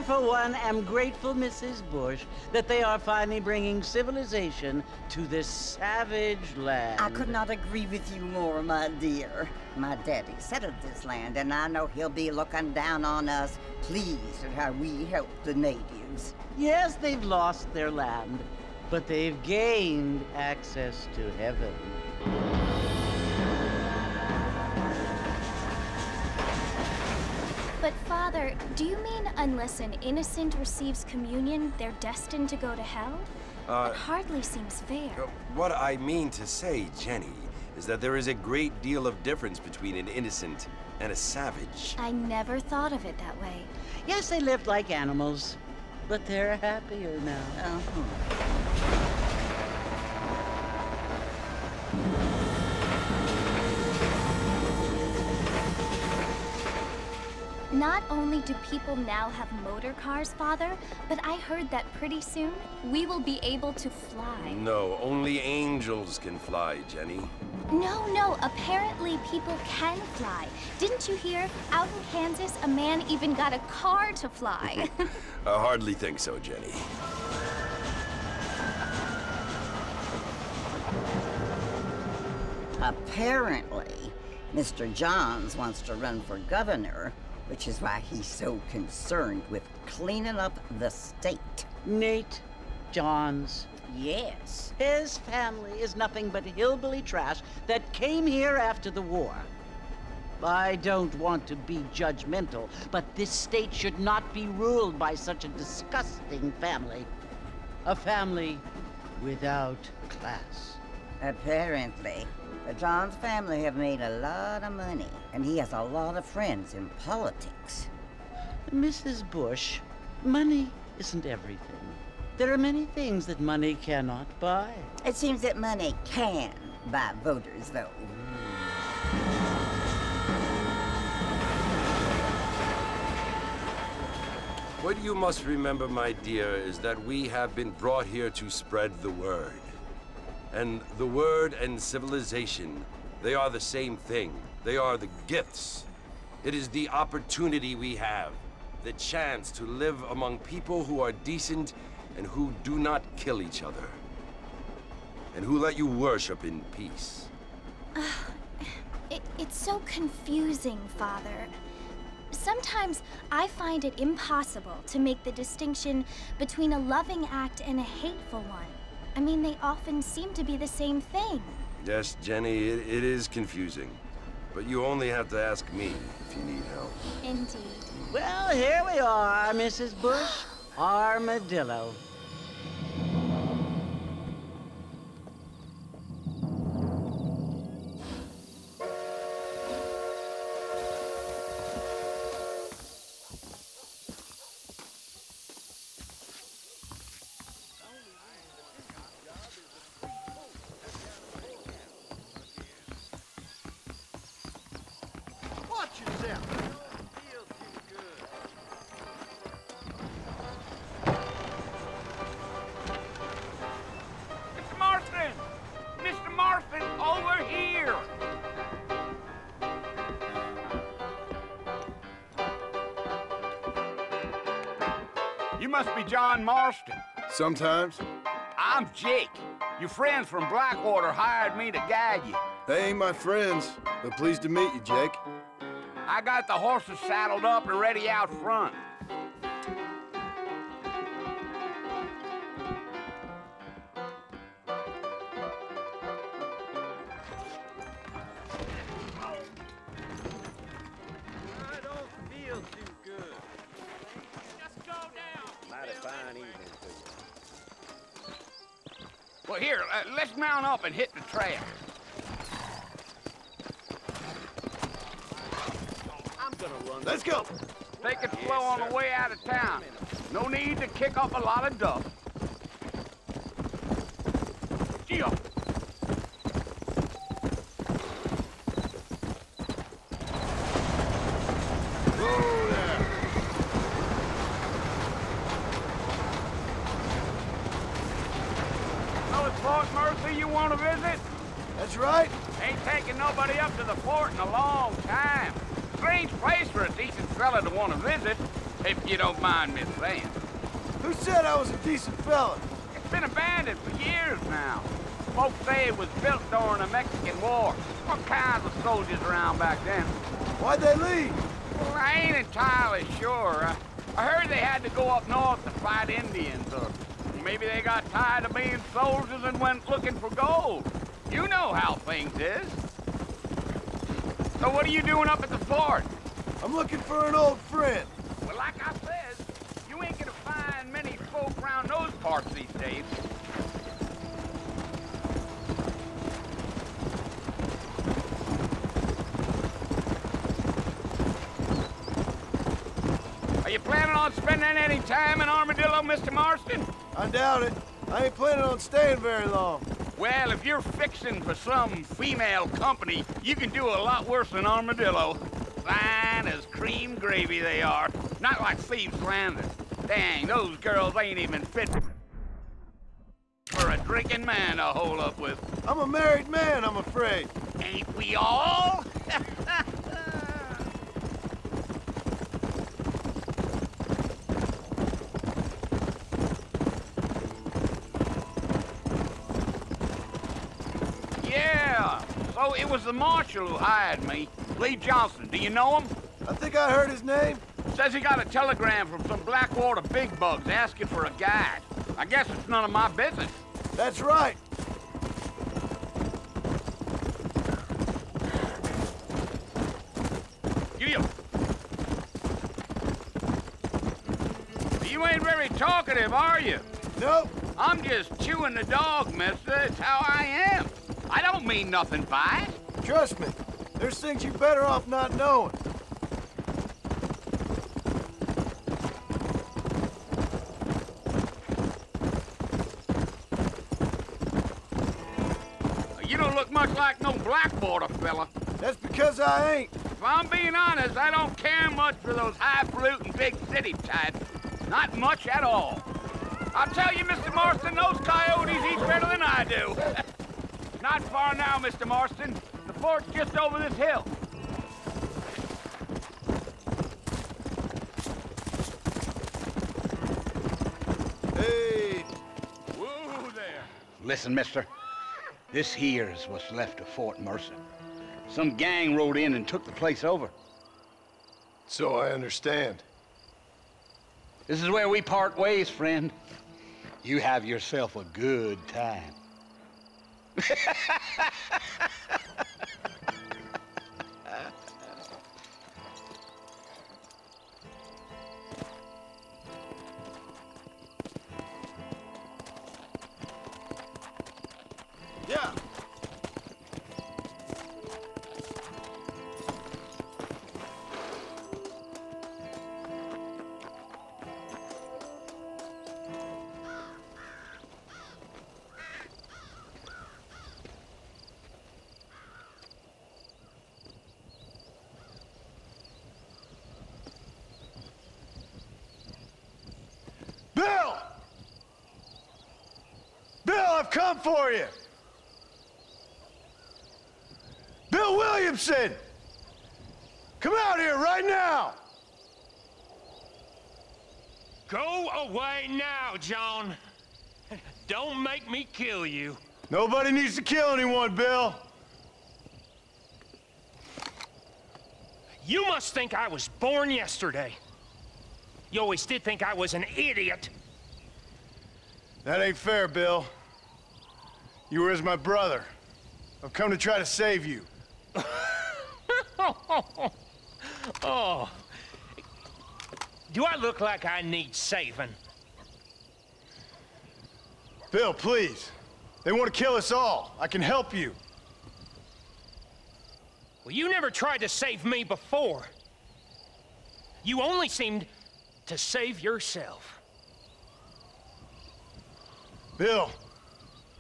for one, am grateful, Mrs. Bush, that they are finally bringing civilization to this savage land. I could not agree with you more, my dear. My daddy settled this land, and I know he'll be looking down on us, pleased at how we help the natives. Yes, they've lost their land, but they've gained access to heaven. But Father, do you mean unless an innocent receives communion, they're destined to go to hell? That hardly seems fair. What I mean to say, Jenny, is that there is a great deal of difference between an innocent and a savage. I never thought of it that way. Yes, they lived like animals, but they're happier now. Not only do people now have motor cars, Father, but I heard that pretty soon we will be able to fly. No, only angels can fly, Jenny. No, apparently people can fly. Didn't you hear? Out in Kansas, a man even got a car to fly. I hardly think so, Jenny. Apparently, Mr. Johns wants to run for governor, which is why he's so concerned with cleaning up the state. Nate Johns. Yes. His family is nothing but hillbilly trash that came here after the war. I don't want to be judgmental, but this state should not be ruled by such a disgusting family. A family without class. Apparently. The Johns family have made a lot of money, and he has a lot of friends in politics. Mrs. Bush, money isn't everything. There are many things that money cannot buy. It seems that money can buy voters, though. What you must remember, my dear, is that we have been brought here to spread the word. And the word and civilization, they are the same thing. They are the gifts. It is the opportunity we have, the chance to live among people who are decent and who do not kill each other, and who let you worship in peace. It's so confusing, Father. Sometimes I find it impossible to make the distinction between a loving act and a hateful one. I mean, they often seem to be the same thing. Yes, Jenny, it is confusing. But you only have to ask me if you need help. Indeed. Well, here we are, Mrs. Bush. Armadillo. You must be John Marston. Sometimes. I'm Jake. Your friends from Blackwater hired me to guide you. They ain't my friends, but pleased to meet you, Jake. I got the horses saddled up and ready out front. Well, here, let's mount up and hit the trail. I'm gonna run. Let's go. Take it slow on the way out of town. No need to kick up a lot of dust. Geo. Fort Mercy you want to visit? That's right. Ain't taken nobody up to the fort in a long time. Strange place for a decent fella to want to visit. if you don't mind me saying. Who said I was a decent fella? It's been abandoned for years now. Folks say it was built during the Mexican War. All kinds of soldiers around back then. Why'd they leave? Well, I ain't entirely sure. I heard they had to go up north to fight Indians, or maybe they got tired of being soldiers and went looking for gold. You know how things is. So what are you doing up at the fort? I'm looking for an old friend. Well, like I said, you ain't gonna find many folk around those parts these days. Are you planning on spending any time in Armadillo, Mr. Marston? I doubt it. I ain't planning on staying very long. Well, if you're fixing for some female company, you can do a lot worse than Armadillo. Fine as cream gravy they are. Not like Thieves' Landing. Dang, those girls ain't even fit for a drinking man to hole up with. I'm a married man, I'm afraid. Ain't we all? Yeah, so it was the marshal who hired me. Lee Johnson, do you know him? I think I heard his name. Says he got a telegram from some Blackwater big bugs asking for a guide. I guess it's none of my business. That's right. You ain't very talkative, are you? Nope. I'm just chewing the dog, mister. It's how I am. I don't mean nothing by it. Trust me. There's things you're better off not knowing. You don't look much like no Blackwater fella. That's because I ain't. If I'm being honest, I don't care much for those highfalutin big city types. Not much at all. I'll tell you, Mr. Marston, those coyotes eat better than I do. Not far now, Mr. Marston. The fort's just over this hill. Hey. Whoa there. Listen, mister. This here is what's left of Fort Mercer. Some gang rode in and took the place over. So I understand. This is where we part ways, friend. You have yourself a good time. Yeah. Bill! Bill, I've come for you! Bill Williamson! Come out here right now! Go away now, John. Don't make me kill you. Nobody needs to kill anyone, Bill. You must think I was born yesterday. You always did think I was an idiot. That ain't fair, Bill. You were as my brother. I've come to try to save you. Oh. Do I look like I need saving? Bill, please. They want to kill us all. I can help you. Well, you never tried to save me before. You only seemed to save yourself. Bill,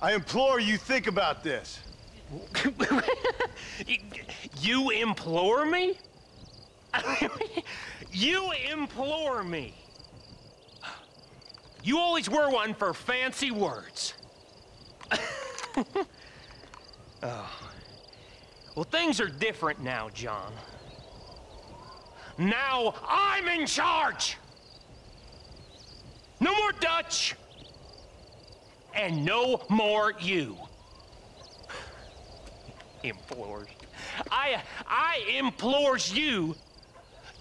I implore you think about this. You implore me? You implore me? You always were one for fancy words. Oh. Well, things are different now, John. Now I'm in charge! No more Dutch! And no more you. Implores. I implores you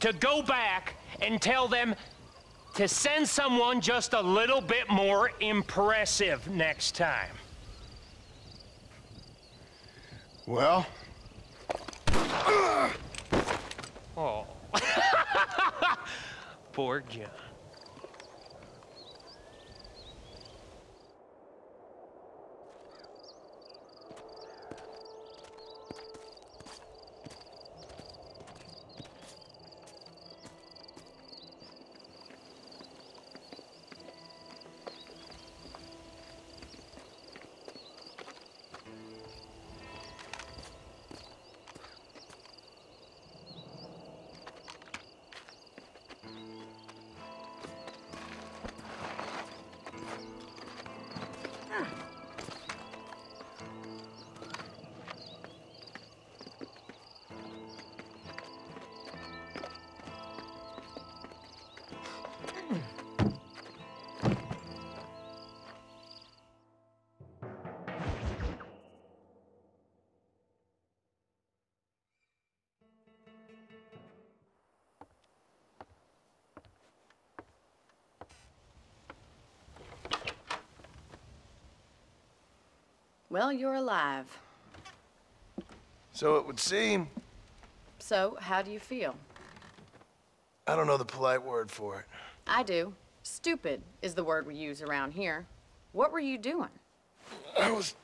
to go back and tell them to send someone just a little bit more impressive next time. Well? Oh. Poor John. Well, you're alive. So it would seem. So, how do you feel? I don't know the polite word for it. I do. Stupid is the word we use around here. What were you doing? I was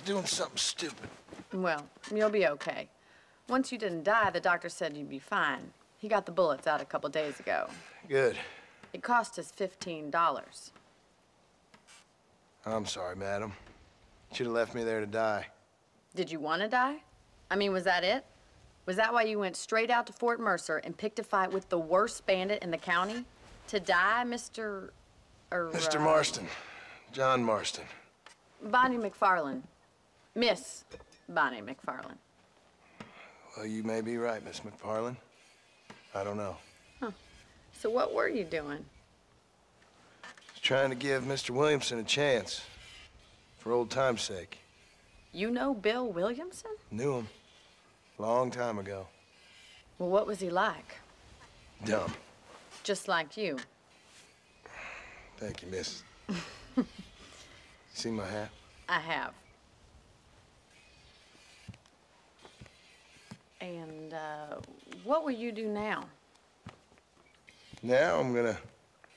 doing something stupid. Well, you'll be okay. Once you didn't die, the doctor said you'd be fine. He got the bullets out a couple days ago. Good. It cost us $15. I'm sorry, madam. Should have left me there to die. Did you want to die? I mean, was that it? Was that why you went straight out to Fort Mercer and picked a fight with the worst bandit in the county? To die, Mr. Mr. Marston. John Marston. Bonnie McFarland. Miss Bonnie McFarland. Well, you may be right, Miss McFarland. I don't know. Huh. So what were you doing? Trying to give Mr. Williamson a chance. For old time's sake. You know Bill Williamson? Knew him. Long time ago. Well, what was he like? Dumb. Just like you. Thank you, miss. See my hat? I have. And, what will you do now? Now I'm gonna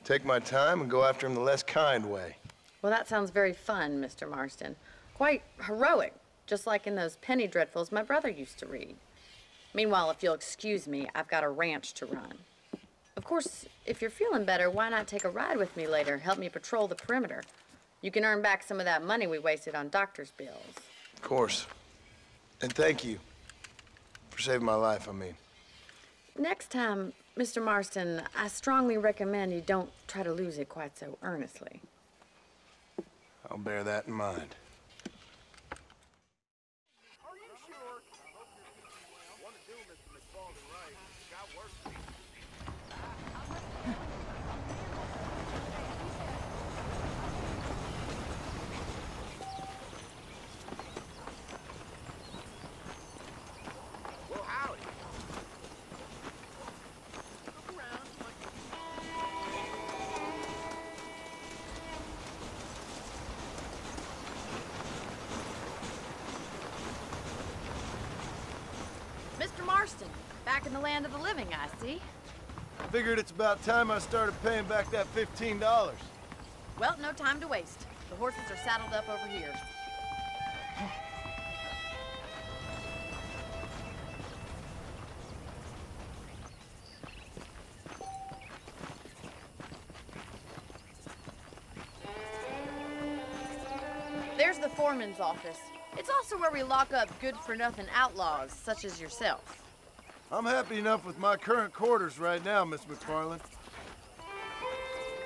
take my time and go after him the less kind way. Well, that sounds very fun, Mr. Marston. Quite heroic, just like in those penny dreadfuls my brother used to read. Meanwhile, if you'll excuse me, I've got a ranch to run. Of course, if you're feeling better, why not take a ride with me later? Help me patrol the perimeter. You can earn back some of that money we wasted on doctor's bills. Of course. And thank you for saving my life, I mean. Next time, Mr. Marston, I strongly recommend you don't try to lose it quite so earnestly. I'll bear that in mind. Mr. Marston, back in the land of the living, I see. I figured it's about time I started paying back that $15. Well, no time to waste. The horses are saddled up over here. There's the foreman's office. It's also where we lock up good-for-nothing outlaws, such as yourself. I'm happy enough with my current quarters right now, Miss McFarland.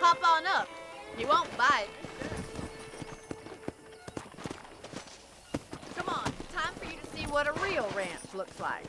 Hop on up. He won't bite. Come on, time for you to see what a real ranch looks like.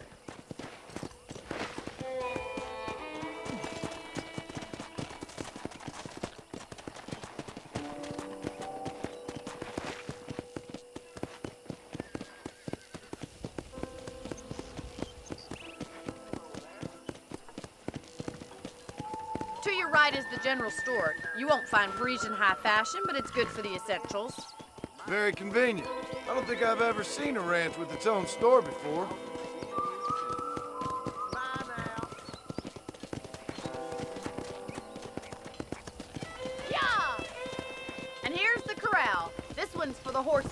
side is the general store. You won't find Parisian high fashion, but it's good for the essentials. Very convenient. I don't think I've ever seen a ranch with its own store before. Yeah! And here's the corral. This one's for the horses.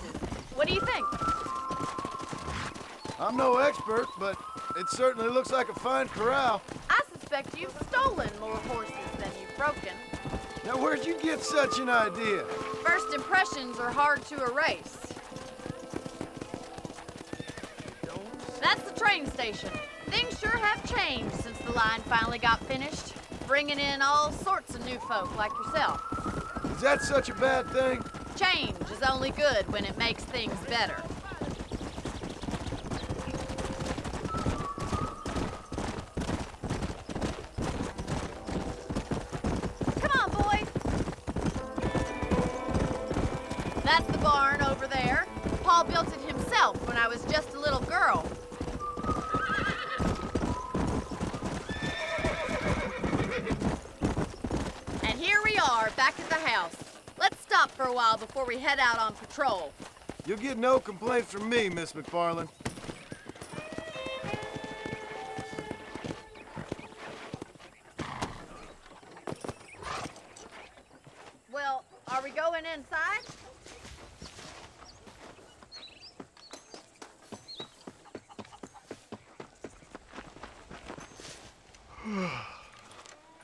What do you think? I'm no expert, but it certainly looks like a fine corral. I suspect you've stolen more horses than you've broken. Now, where'd you get such an idea? First impressions are hard to erase. That's the train station. Things sure have changed since the line finally got finished, bringing in all sorts of new folk like yourself. Is that such a bad thing? Change is only good when it makes things better. Come on, boys. That's the barn over there. Paul built it himself when I was just a little girl. And here we are, back at the house. Let's stop for a while before we head out on patrol. You'll get no complaints from me, Miss McFarland. Well, are we going inside?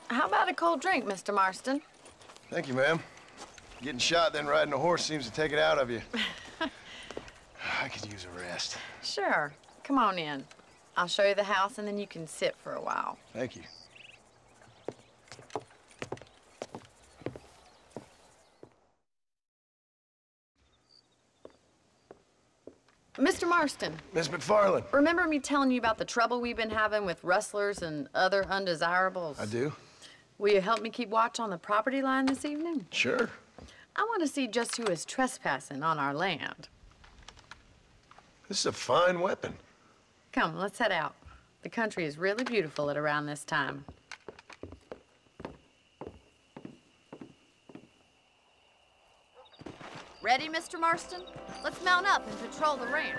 How about a cold drink, Mr. Marston? Thank you, ma'am. Getting shot, then riding a horse seems to take it out of you. I could use a rest. Sure. Come on in. I'll show you the house, and then you can sit for a while. Thank you. Mr. Marston, Miss McFarland. remember me telling you about the trouble we've been having with rustlers and other undesirables? I do. Will you help me keep watch on the property line this evening? Sure. I want to see just who is trespassing on our land. This is a fine weapon. Come, let's head out. The country is really beautiful at around this time. Ready, Mr. Marston? Let's mount up and patrol the ranch.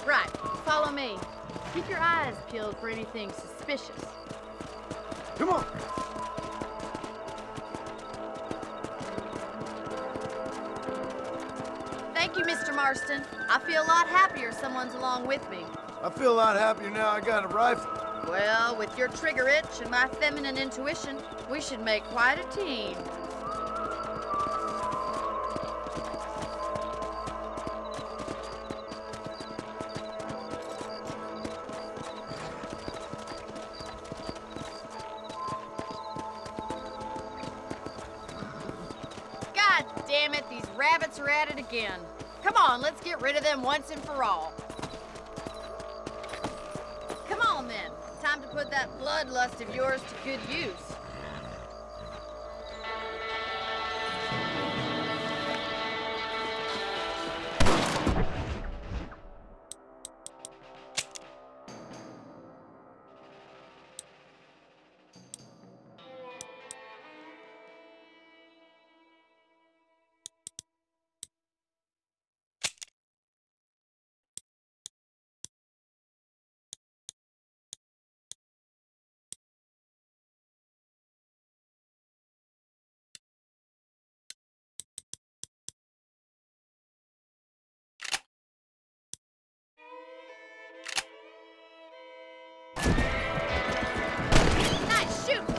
Right, follow me. Keep your eyes peeled for anything suspicious. Come on. Thank you, Mr. Marston. I feel a lot happier someone's along with me. I feel a lot happier now I got a rifle. Well, with your trigger itch and my feminine intuition, we should make quite a team. God damn it, these rabbits are at it again. Come on, let's get rid of them once and for all. Come on then, time to put that bloodlust of yours to good use. Nice shoot! Good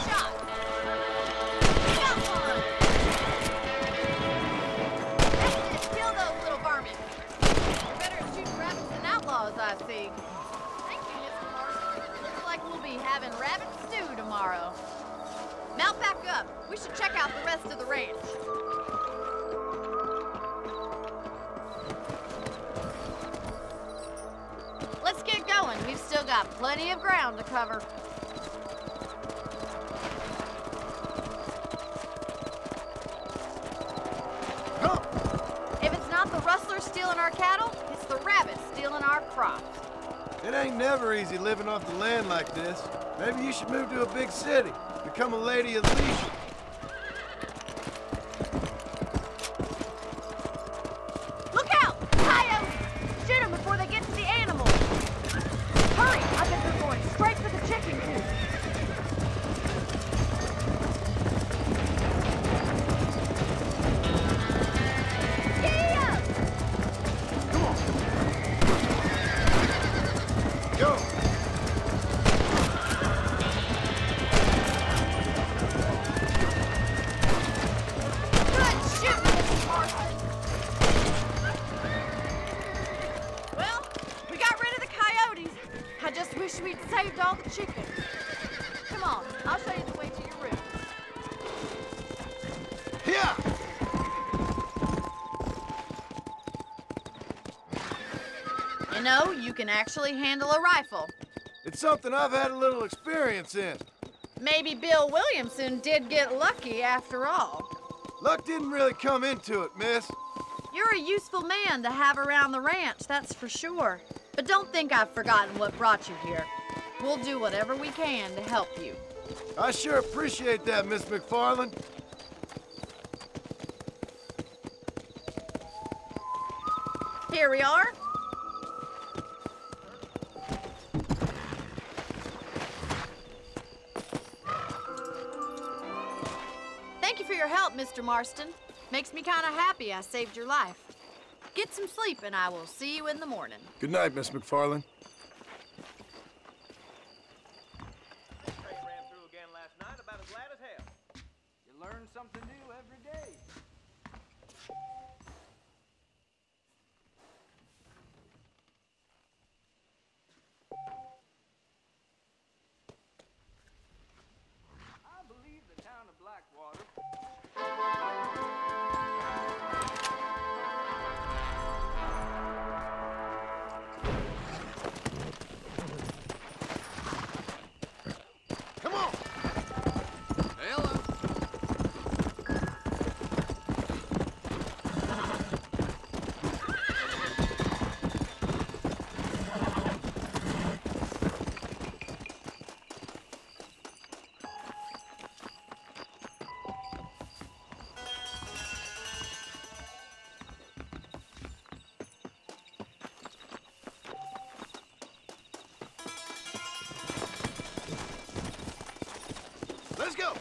shot! Got one! Let's kill those little vermin. You're better at shooting rabbits than outlaws, I see. Thank you, Mr. Marston. Looks like we'll be having rabbit stew tomorrow. Mount back up. We should check out the rest of the ranch. Let's get going. going. We've still got plenty of ground to cover. If it's not the rustlers stealing our cattle, it's the rabbits stealing our crops. It ain't never easy living off the land like this. Maybe you should move to a big city. Become a lady of leisure. Look out! Coyotes! Shoot them before they get to the animals. Hurry! I bet they're going straight for the chicken coop. Yeah! Go! Good shooting, Mr. Marston. Well, we got rid of the coyotes. I just wish we'd saved all the chicken. Come on, I'll show you the way to your room. Here! You know, you can actually handle a rifle. It's something I've had a little experience in. Maybe Bill Williamson did get lucky after all. Luck didn't really come into it, miss. You're a useful man to have around the ranch, that's for sure. But don't think I've forgotten what brought you here. We'll do whatever we can to help you. I sure appreciate that, Miss McFarland. Here we are. Thank you for your help, Mr. Marston. Makes me kind of happy I saved your life. Get some sleep and I will see you in the morning. Good night, Miss McFarland. Ran through again last night, about as glad as hell. You learn something new every day. I believe the town of Blackwater. Come on! Hello. Let's go!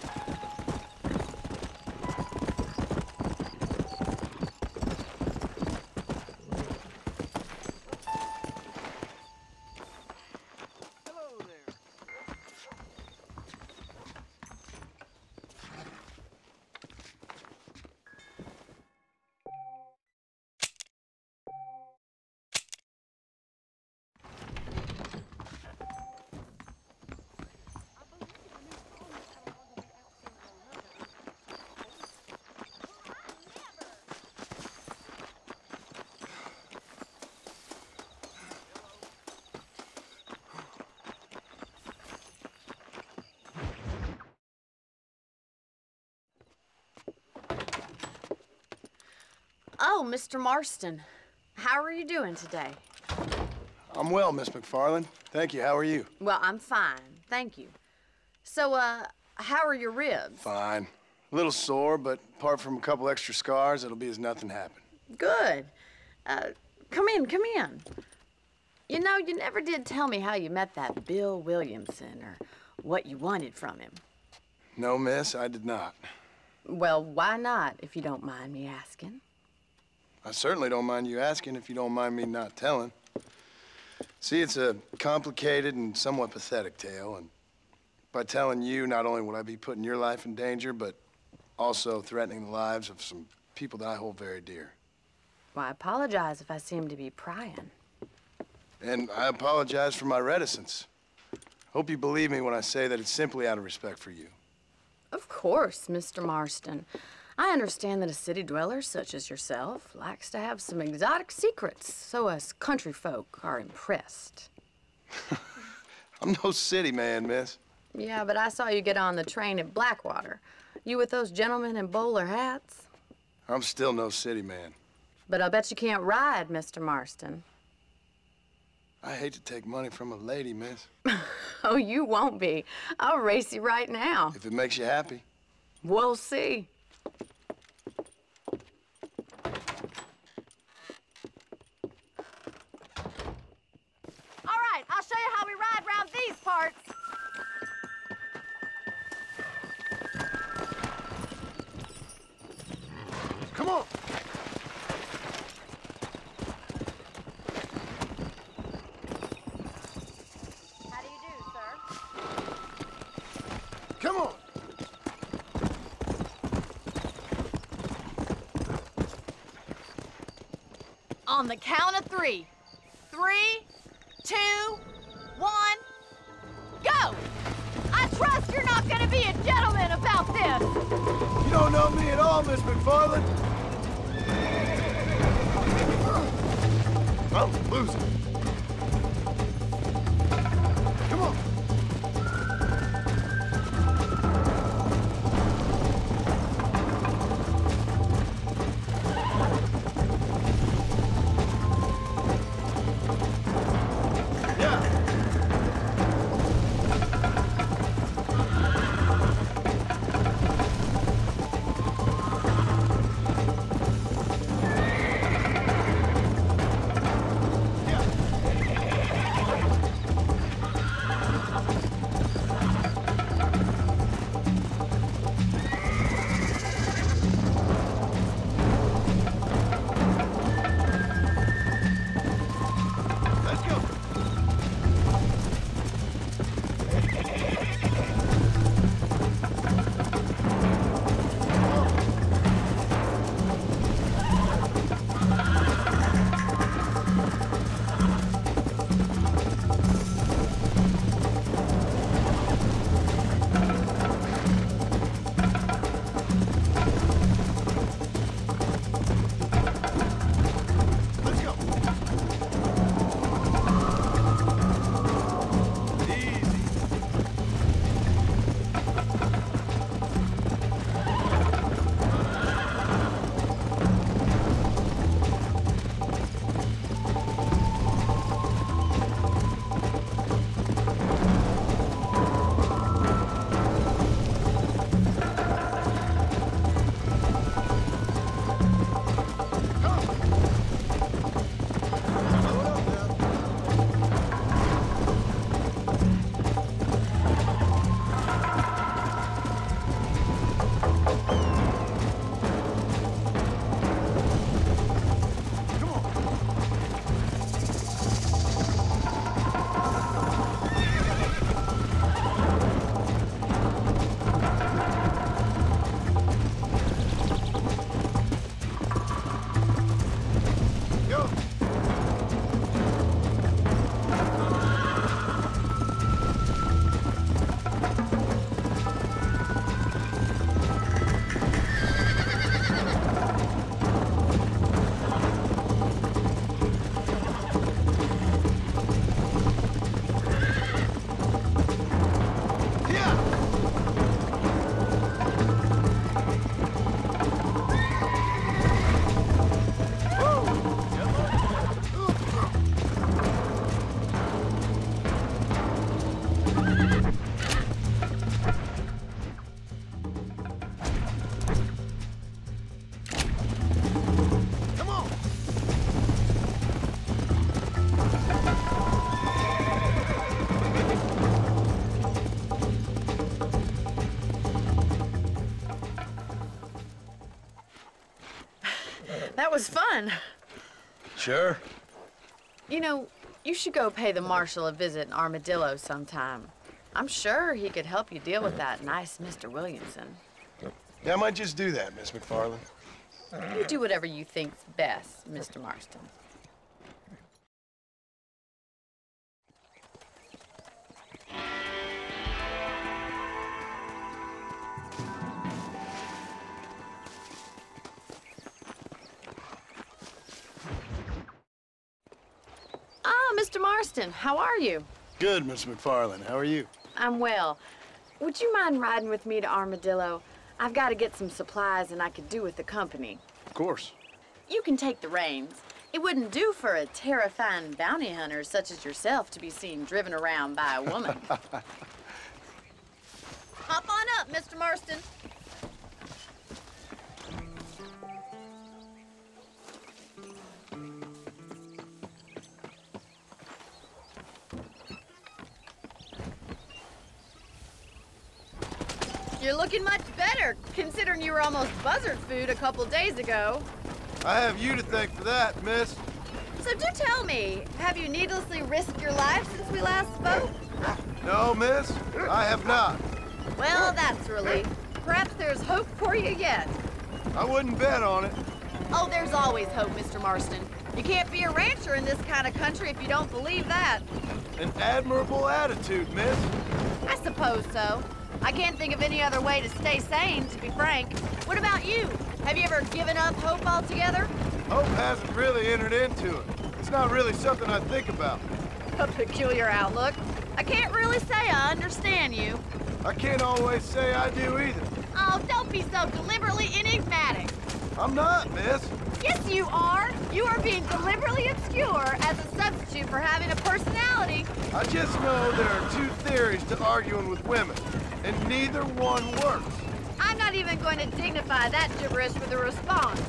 Hello there. Oh, Mr. Marston. How are you doing today? I'm well, Miss McFarland. Thank you. How are you? Well, I'm fine, thank you. So, how are your ribs? Fine. A little sore, but apart from a couple extra scars, it'll be as nothing happened. Good. Come in, come in. You know, you never did tell me how you met that Bill Williamson or what you wanted from him. No, miss, I did not. Well, why not, if you don't mind me asking? I certainly don't mind you asking if you don't mind me not telling. See, it's a complicated and somewhat pathetic tale, and by telling you, not only would I be putting your life in danger, but also threatening the lives of some people that I hold very dear. Well, I apologize if I seem to be prying. And I apologize for my reticence. Hope you believe me when I say that it's simply out of respect for you. Of course, Mr. Marston. I understand that a city dweller such as yourself likes to have some exotic secrets, so us country folk are impressed. I'm no city man, miss. Yeah, but I saw you get on the train at Blackwater. You with those gentlemen in bowler hats? I'm still no city man. But I'll bet you can't ride, Mr. Marston. I hate to take money from a lady, miss. Oh, you won't be. I'll race you right now. If it makes you happy. We'll see. All right, I'll show you how we ride around these parts. Come on. How do you do, sir? Come on. On the count of 3. 3, 2, 1, go! I trust you're not gonna be a gentleman about this. You don't know me at all, Miss McFarland. I'm losing. Come on. That was fun. Sure. You know, you should go pay the marshal a visit in Armadillo sometime. I'm sure he could help you deal with that nice Mr. Williamson. Yeah, I might just do that, Miss McFarland. You do whatever you think's best, Mr. Marston. Ah, Mr. Marston, how are you? Good, Miss McFarland. How are you? I'm well. Would you mind riding with me to Armadillo? I've got to get some supplies and I could do with the company. Of course. You can take the reins. It wouldn't do for a terrifying bounty hunter such as yourself to be seen driven around by a woman. Hop on up, Mr. Marston. You're looking much better, considering you were almost buzzard food a couple days ago. I have you to thank for that, miss. So do tell me, have you needlessly risked your life since we last spoke? No, miss, I have not. Well, that's a relief. Perhaps there's hope for you yet. I wouldn't bet on it. Oh, there's always hope, Mr. Marston. You can't be a rancher in this kind of country if you don't believe that. An admirable attitude, miss. I suppose so. I can't think of any other way to stay sane, to be frank. What about you? Have you ever given up hope altogether? Hope hasn't really entered into it. It's not really something I think about. A peculiar outlook. I can't really say I understand you. I can't always say I do either. Oh, don't be so deliberately enigmatic. I'm not, miss. Yes, you are. You are being deliberately obscure as a substitute for having a personality. I just know there are two theories to arguing with women, and neither one works. I'm not even going to dignify that gibberish with a response.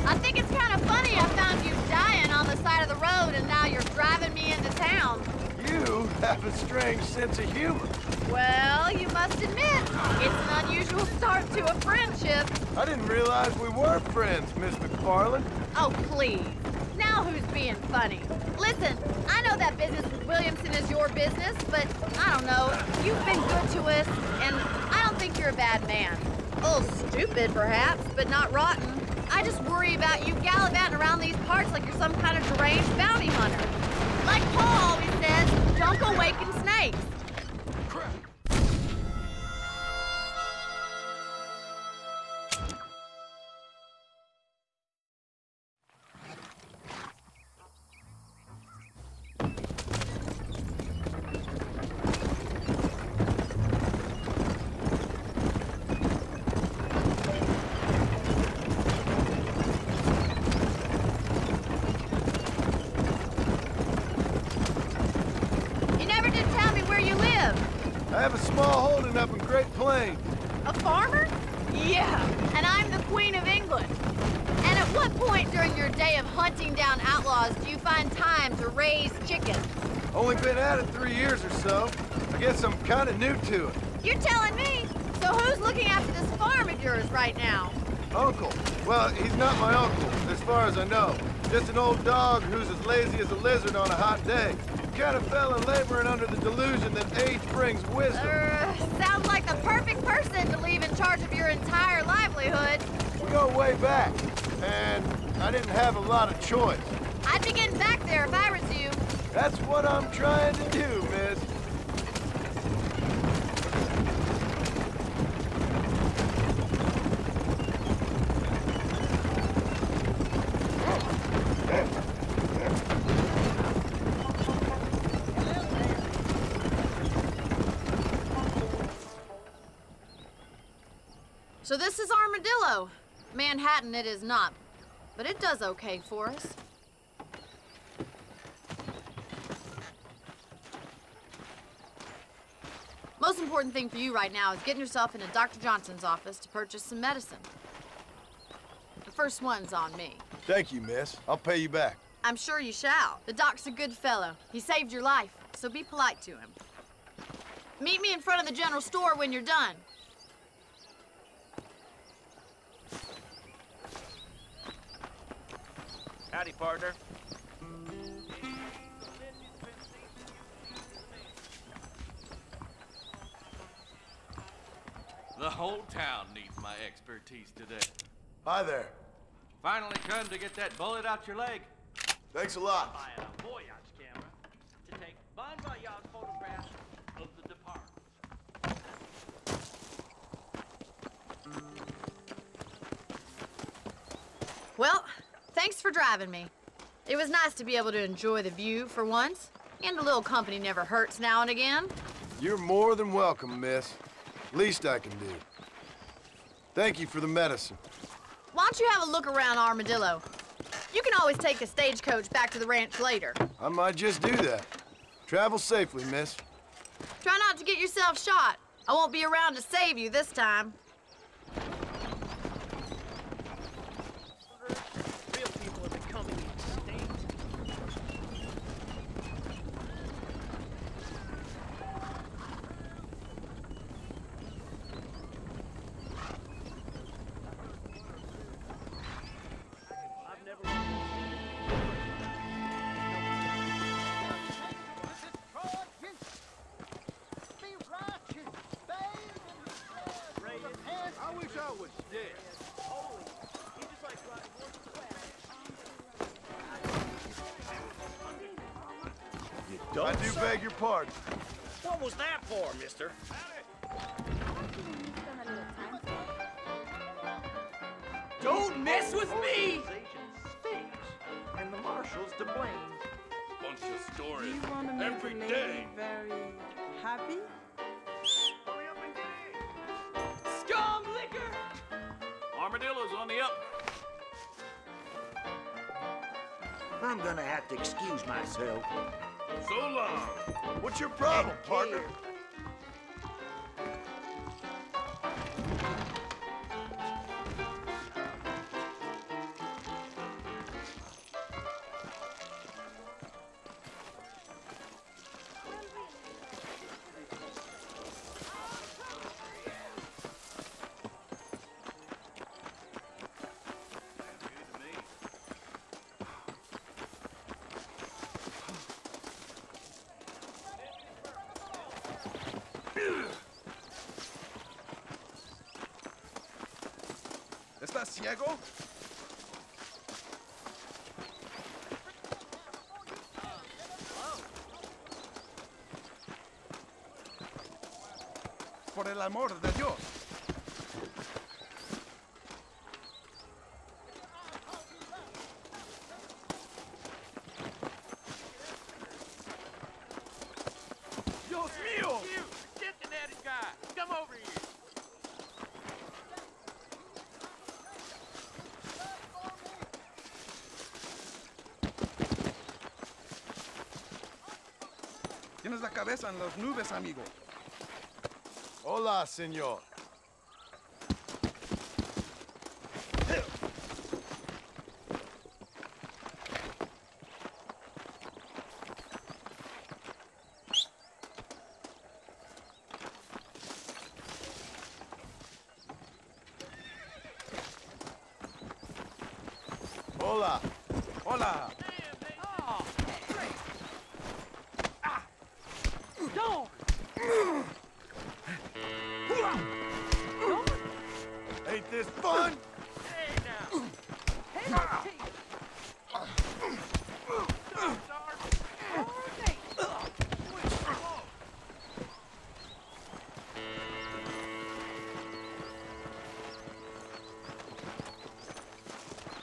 I think it's kind of funny I found you dying on the side of the road and now you're driving me into town. You have a strange sense of humor. Well, you must admit, it's an unusual start to a friendship. I didn't realize we were friends, Miss McFarland. Oh, please. Now who's being funny? Listen, I know that business with Williamson is your business, but I don't know. You've been good to us, and I don't think you're a bad man. A little stupid, perhaps, but not rotten. I just worry about you gallivanting around these parts like you're some kind of deranged bounty hunter. Like Paul always says, don't go waking snakes. I have a small holding up in Great Plains. A farmer? Yeah, and I'm the Queen of England. And at what point during your day of hunting down outlaws do you find time to raise chickens? Only been at it 3 years or so. I guess I'm kind of new to it. You're telling me? So who's looking after this farm of yours right now? Uncle. Well, he's not my uncle, as far as I know. Just an old dog who's as lazy as a lizard on a hot day. Kind of fella laboring under the delusion that age brings wisdom. Sounds like the perfect person to leave in charge of your entire livelihood. We go way back, and I didn't have a lot of choice. I'd be getting back there if I was you. That's what I'm trying to do, miss. So this is Armadillo. Manhattan it is not, but it does okay for us. Most important thing for you right now is getting yourself into Dr. Johnson's office to purchase some medicine. The first one's on me. Thank you, miss. I'll pay you back. I'm sure you shall. The doc's a good fellow. He saved your life, so be polite to him. Meet me in front of the general store when you're done. Howdy, partner. The whole town needs my expertise today. Hi there. Finally come to get that bullet out your leg. Thanks a lot. Buy a voyage camera to take bon voyage photographs of the departed. Well, thanks for driving me. It was nice to be able to enjoy the view for once, and a little company never hurts now and again. You're more than welcome, miss. Least I can do. Thank you for the medicine. Why don't you have a look around Armadillo? You can always take the stagecoach back to the ranch later. I might just do that. Travel safely, miss. Try not to get yourself shot. I won't be around to save you this time. Real people are becoming extinct. I wish I was dead. I do beg your pardon. What was that for, mister? Don't mess with me! And the marshal's to blame. Bunch of stories. Do you want to make every a lady day. very happy? Scum liquor! Armadillo's on the up. I'm gonna have to excuse myself. So long. What's your problem, partner? ¿Estás ciego? Por el amor de Dios. Dios mío! You, Cincinnati guy, come over here. Tienes la cabeza en las nubes, amigo. Hola, señor. Hola. Hola. Ain't this fun? Hey now.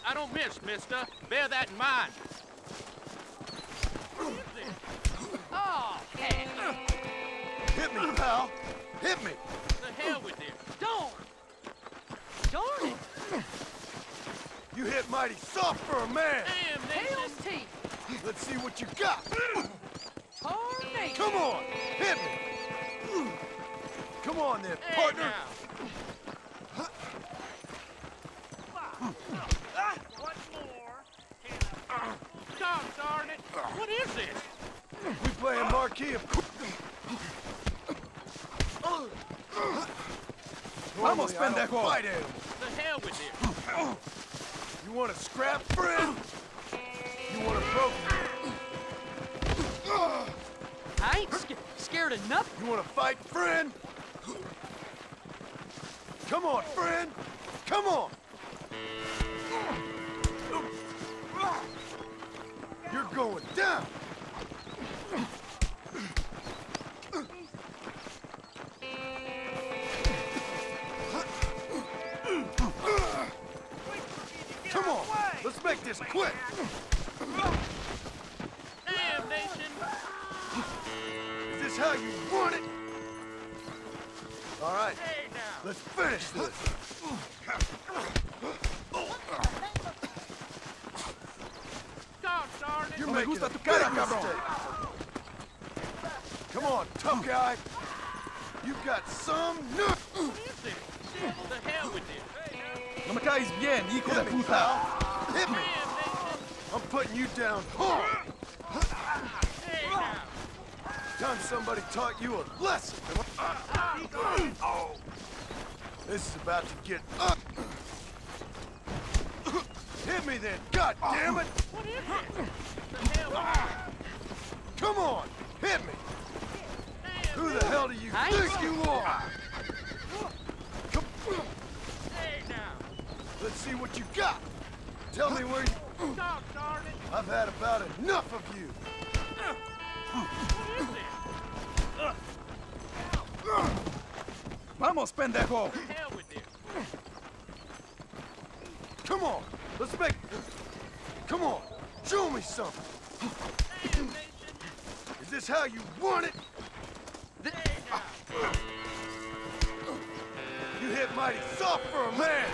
I don't miss, mister. Bear that in mind. Oh, heck. Hit me, pal. Hit me. The hell with it. Darn it. You hit mighty soft for a man. Damn, Hell's teeth. Let's see what you got. Tornado. Come on. Hit me. Come on then, Hey, partner. now. What more? God darn it. What is this? We playing marquee of... Vamos, Normally, I don't pendejo. fight animals. The hell with it. You want to scrap, friend? You want to broke? I ain't scared of nothing. You want to fight, friend? Come on, friend. Come on. You're going down. Come on. Quit! Damn, Nation! Is this how you want it? All right, Hey, now! let's finish this. God darn it! You're No me making gusta a tu big cara, cabrón. mistake. Come on, tough guy. You got some nerve. What is this? The hell with this! Hey, now! No me caes bien, hijo de puta. Hit me. Damn, Nation! I'm putting you down hard. Hey, now! Time somebody taught you a lesson. This is about to get up. Hit me then, God damn it! What is this? The hell? Come on, hit me! Who the hell do you think you are? Come. Hey, now! Let's see what you got. Tell me where you... God darn it! I've had about enough of you. What is this? Vamos, pendejo. The hell with this! Come on, let's make... Come on, show me something. Damn, Nation! Is this how you want it? Hey, now! You hit mighty soft for a man.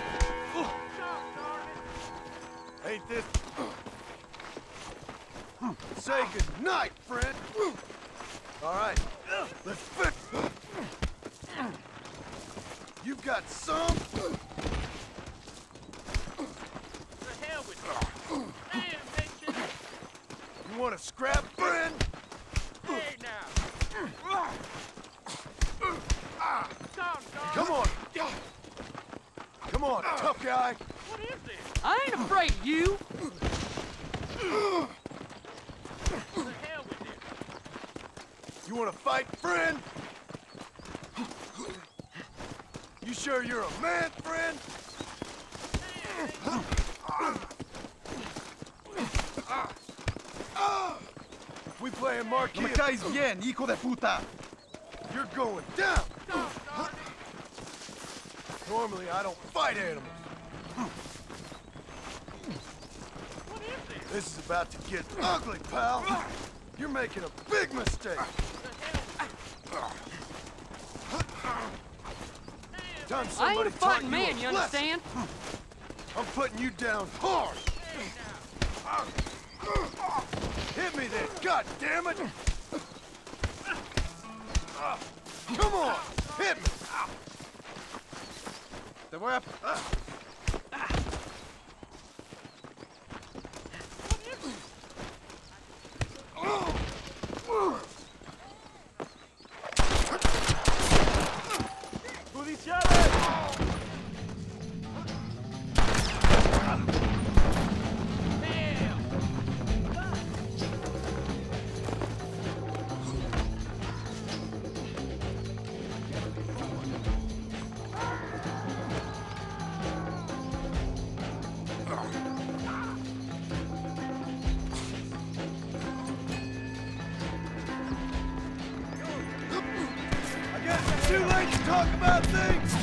God darn it! Ain't this... Say goodnight, friend. All right, let's fix... You got some? The hell with this! Damn, Nation! You want to scrap, friend? Hey, now! God darn Come on. Come on, tough guy. What is this? I ain't afraid of you. The hell with this? You want to fight, friend? You sure you're a man, friend? We playing marquee. No me caes bien, hijo de puta. You're going down. Normally, I don't fight animals. What is this? This is about to get ugly, pal. You're making a big mistake. Time I ain't somebody a fighting taught man, you a lesson. understand? I'm putting you down hard. Hit me then, God damn it! Come on, hit me! Te voy a... I guess it's too late to talk about things!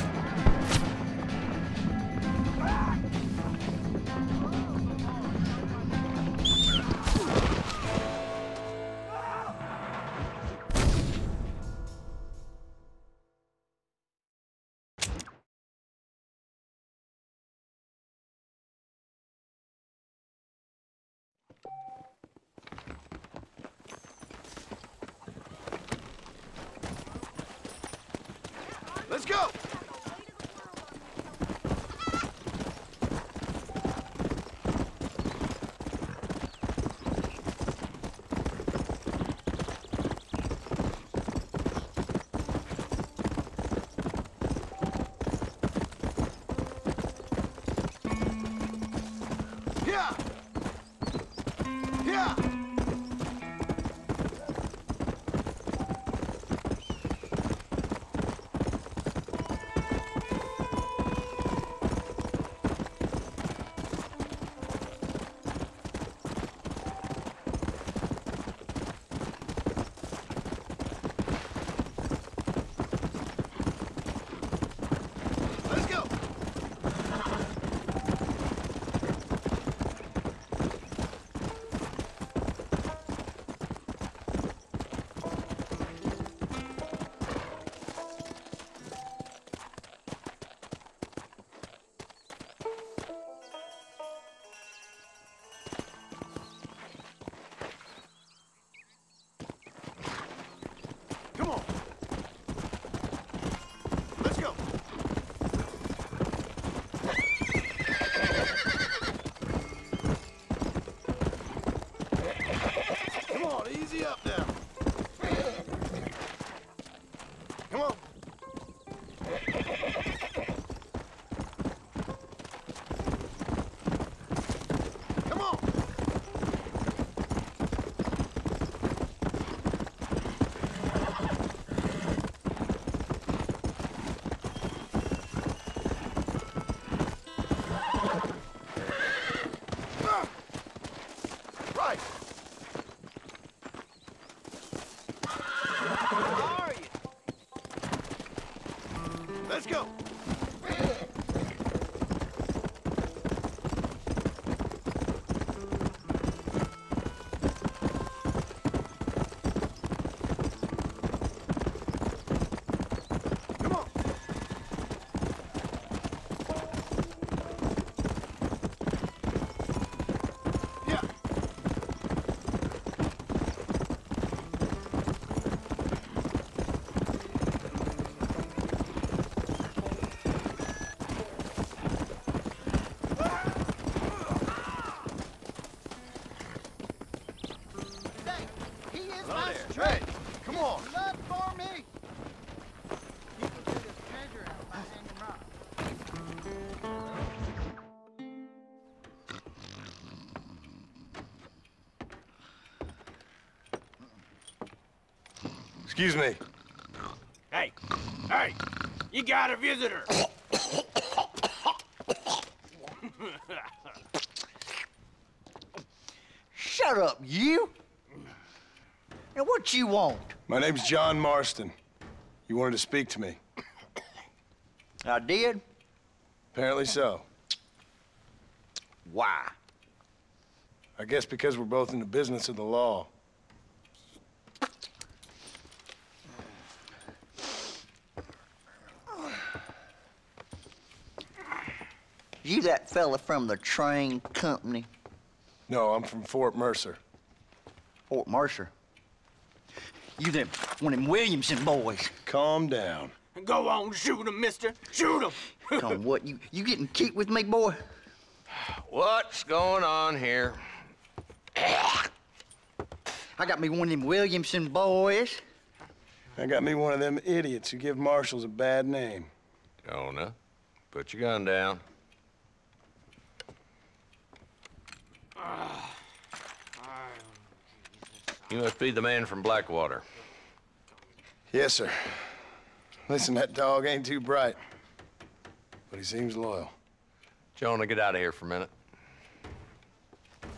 Let's go! Yeah! Yeah! up now. Come on. Come on. Right. How are you? Let's go. Come on. Yeah. He is Hello my there. strength. Hey, come on. Blood for me. People do this treasure out by hanging rock. Excuse me. Hey, hey, you got a visitor. Shut up, you! Now, what you want? My name's John Marston. You wanted to speak to me. I did? Apparently so. Why? I guess because we're both in the business of the law. You that fella from the train company? No, I'm from Fort Mercer. Fort Mercer? You them, one of them Williamson boys. Calm down. Go on, shoot him, mister. Shoot him. Come on, what, you getting kicked with me, boy? What's going on here? I got me one of them Williamson boys. I got me one of them idiots who give marshals a bad name. Jonah, put your gun down. You must be the man from Blackwater. Yes, sir. Listen, that dog ain't too bright, but he seems loyal. Jonah, get out of here for a minute.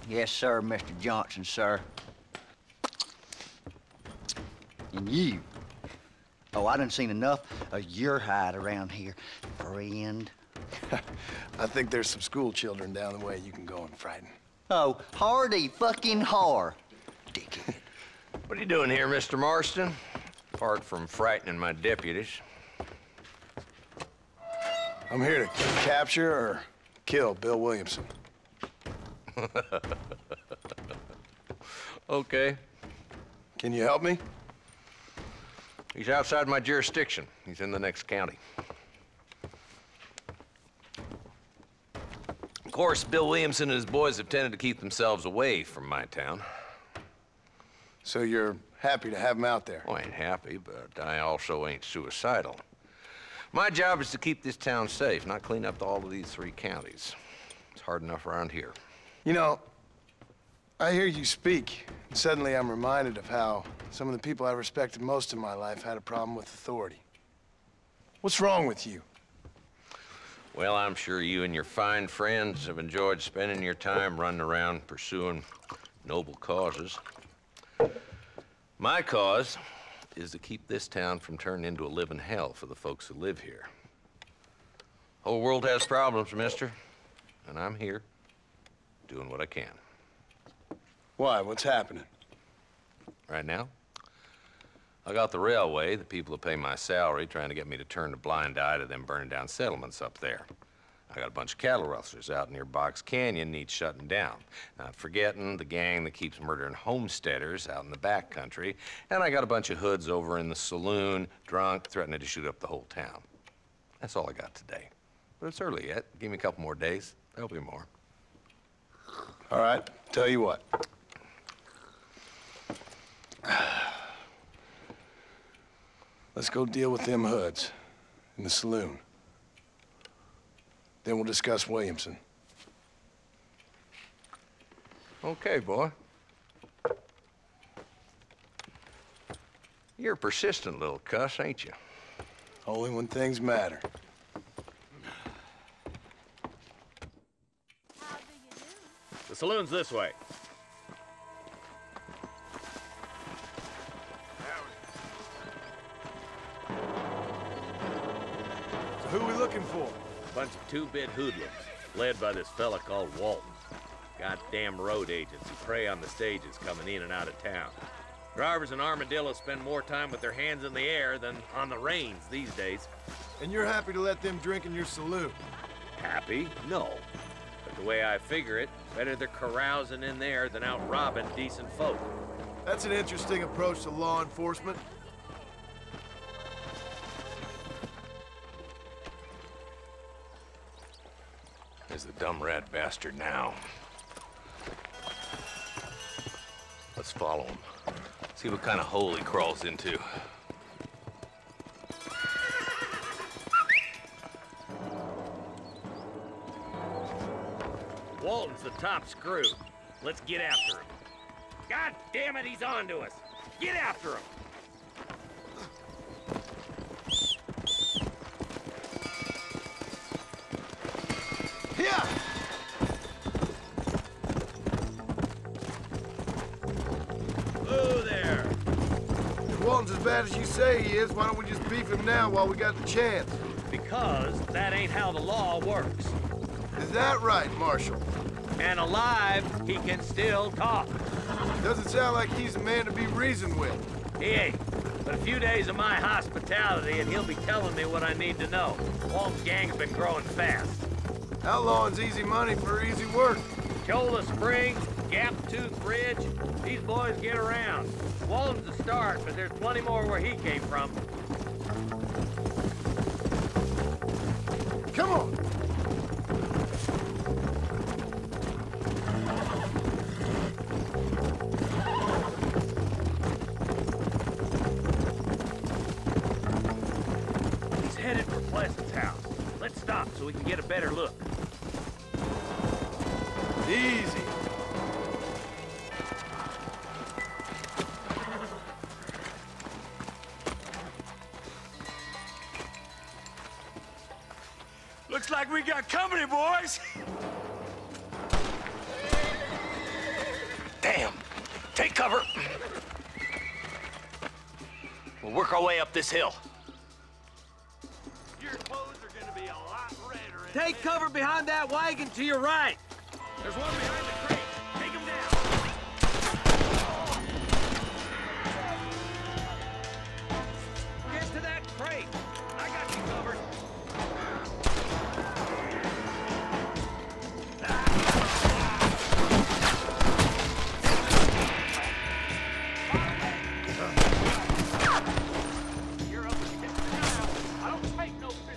Yes, sir, Mr. Johnson, sir. And you. Oh, I done seen enough of your hide around here, friend. I think there's some school children down the way you can go and frighten. Oh, hardy fucking har. Dickhead. What are you doing here, Mr. Marston? Apart from frightening my deputies. I'm here to capture or kill Bill Williamson. Okay. Can you help me? He's outside my jurisdiction. He's in the next county. Of course, Bill Williamson and his boys have tended to keep themselves away from my town. So you're happy to have him out there? Well, I ain't happy, but I also ain't suicidal. My job is to keep this town safe, not clean up all of these 3 counties. It's hard enough around here. You know, I hear you speak, and suddenly I'm reminded of how some of the people I respected most in my life had a problem with authority. What's wrong with you? Well, I'm sure you and your fine friends have enjoyed spending your time running around pursuing noble causes. My cause is to keep this town from turning into a living hell for the folks who live here. Whole world has problems, mister, and I'm here doing what I can. Why? What's happening? Right now, I got the railway, the people who pay my salary, trying to get me to turn a blind eye to them burning down settlements up there. I got a bunch of cattle rustlers out near Box Canyon needs shutting down. Not forgetting the gang that keeps murdering homesteaders out in the back country. And I got a bunch of hoods over in the saloon, drunk, threatening to shoot up the whole town. That's all I got today. But it's early yet. Give me a couple more days. There'll be more. All right, tell you what. Let's go deal with them hoods in the saloon. Then we'll discuss Williamson. Okay, boy. You're a persistent little cuss, ain't you? Only when things matter. The saloon's this way. So who we looking for? Bunch of two-bit hoodlums, led by this fella called Walton. Goddamn road agents who prey on the stages coming in and out of town. Drivers in Armadillo spend more time with their hands in the air than on the reins these days. And you're happy to let them drink in your saloon? Happy? No. But the way I figure it, better they're carousing in there than out robbing decent folk. That's an interesting approach to law enforcement. There's the dumb rat bastard now. Let's follow him. See what kind of hole he crawls into. Walton's the top screw. Let's get after him. God damn it, he's on to us. Get after him. Yeah! Whoa there! If Walton's as bad as you say he is, why don't we just beef him now while we got the chance? Because that ain't how the law works. Is that right, Marshal? And alive, he can still talk. Doesn't sound like he's a man to be reasoned with. He ain't. But a few days of my hospitality and he'll be telling me what I need to know. Walton's gang's been growing fast. Outlawing's easy money for easy work. Cholla Springs, Gap Tooth Ridge, these boys get around. Walton's the start, but there's plenty more where he came from. Come on! He's headed for Pleasant's house. Let's stop so we can get a better look. Easy. Looks like we got company, boys. Damn! Take cover! We'll work our way up this hill. Your clothes are gonna be a lot redder. Take cover behind that wagon to your right. There's one behind the crate. Take him down. Get to that crate. I got you covered. You're up against the ground. I don't take no business.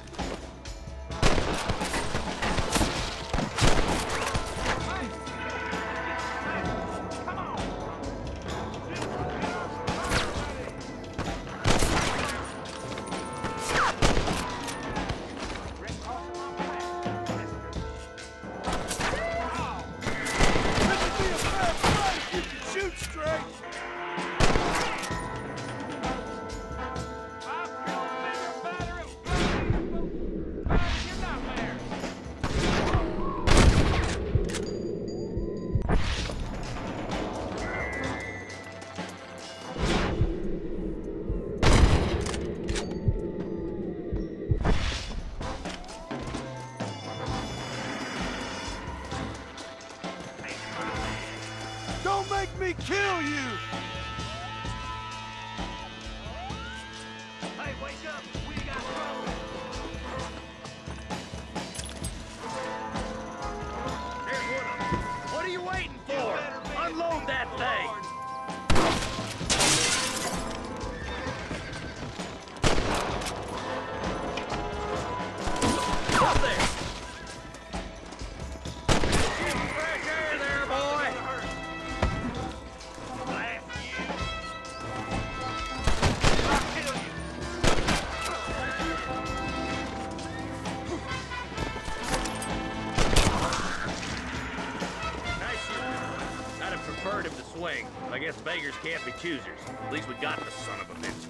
guess beggars can't be choosers. At least we got the son of a bitch.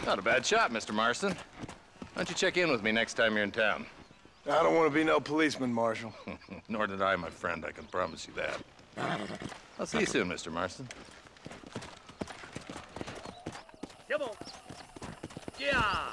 Not a bad shot, Mr. Marston. Why don't you check in with me next time you're in town? I don't want to be no policeman, Marshal. Nor did I, my friend. I can promise you that. I'll see you soon, Mr. Marston. Come on. Yeah.